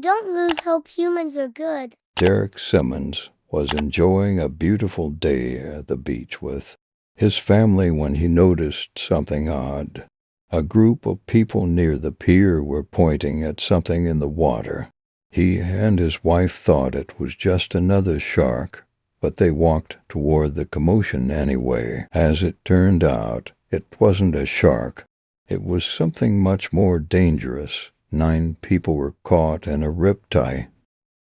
Don't lose hope, humans are good. Derek Simmons was enjoying a beautiful day at the beach with his family when he noticed something odd. A group of people near the pier were pointing at something in the water. He and his wife thought it was just another shark, but they walked toward the commotion anyway. As it turned out, it wasn't a shark. It was something much more dangerous. 9 people were caught in a riptide.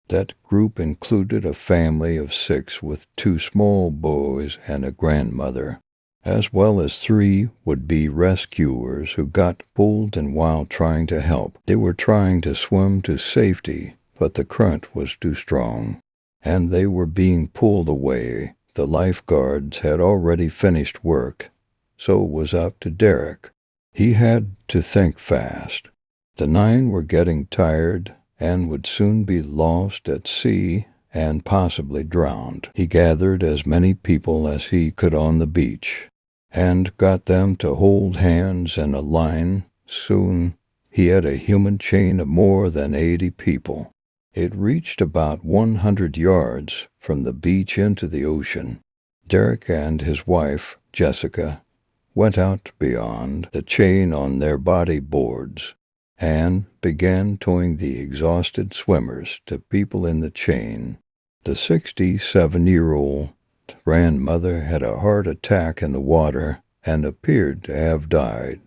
That group included a family of 6 with 2 small boys and a grandmother, as well as 3 would-be rescuers who got pulled in while trying to help. They were trying to swim to safety, but the current was too strong, and they were being pulled away. The lifeguards had already finished work, so it was up to Derek. He had to think fast. The 9 were getting tired and would soon be lost at sea and possibly drowned. He gathered as many people as he could on the beach and got them to hold hands in a line. Soon he had a human chain of more than 80 people. It reached about 100 yards from the beach into the ocean. Derek and his wife, Jessica, went out beyond the chain on their body boards and began towing the exhausted swimmers to people in the chain. The 67-year-old grandmother had a heart attack in the water and appeared to have died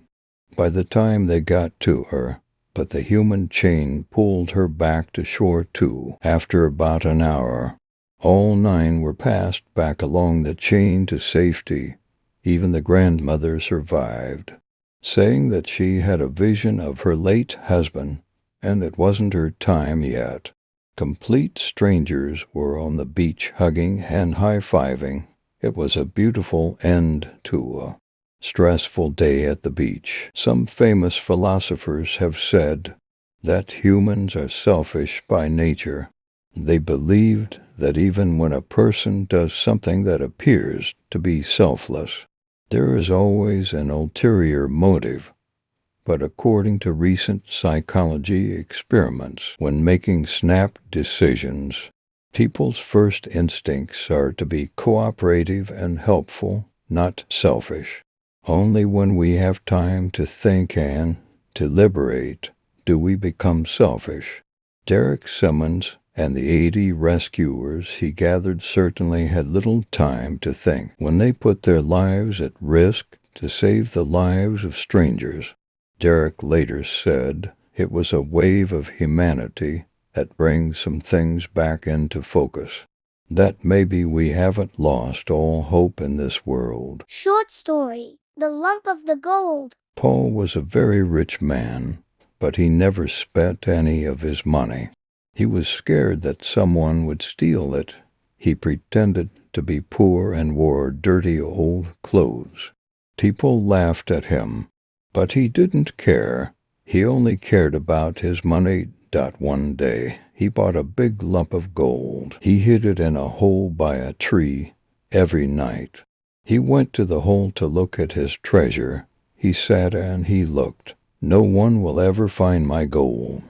by the time they got to her, but the human chain pulled her back to shore too. After about an hour, all 9 were passed back along the chain to safety. Even the grandmother survived, saying that she had a vision of her late husband, and it wasn't her time yet. Complete strangers were on the beach hugging and high-fiving. It was a beautiful end to a stressful day at the beach. Some famous philosophers have said that humans are selfish by nature. They believed that even when a person does something that appears to be selfless, there is always an ulterior motive. But according to recent psychology experiments, when making snap decisions, people's first instincts are to be cooperative and helpful, not selfish. Only when we have time to think and to deliberate do we become selfish. Derek Simmons and the 80 rescuers he gathered certainly had little time to think when they put their lives at risk to save the lives of strangers. Derek later said it was a wave of humanity that brings some things back into focus. That maybe we haven't lost all hope in this world. Short story, The Lump of the Gold. Paul was a very rich man, but he never spent any of his money. He was scared that someone would steal it. He pretended to be poor and wore dirty old clothes. People laughed at him, but he didn't care. He only cared about his money. One day, he bought a big lump of gold. He hid it in a hole by a tree every night. He went to the hole to look at his treasure. He sat and he looked. "No one will ever find my gold,"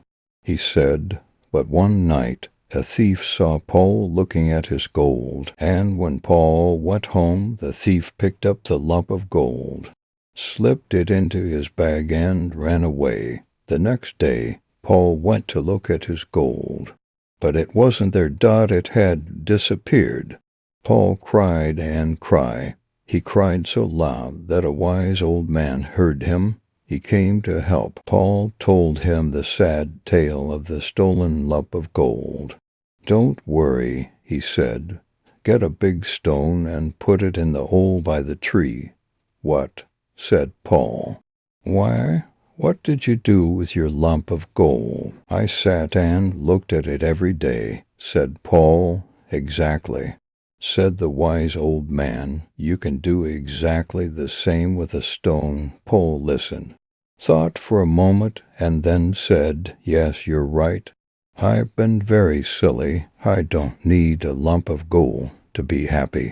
he said. But one night, a thief saw Paul looking at his gold, and when Paul went home, the thief picked up the lump of gold, slipped it into his bag, and ran away. The next day, Paul went to look at his gold, but it wasn't there. It had disappeared. Paul cried and cried. He cried so loud that a wise old man heard him. He came to help. Paul told him the sad tale of the stolen lump of gold. "Don't worry," he said. "Get a big stone and put it in the hole by the tree." "What?" said Paul. "Why, what did you do with your lump of gold?" "I sat and looked at it every day," said Paul. "Exactly," said the wise old man. "You can do exactly the same with a stone." Paul listened, thought for a moment, and then said, "Yes, you're right. I've been very silly. I don't need a lump of gold to be happy."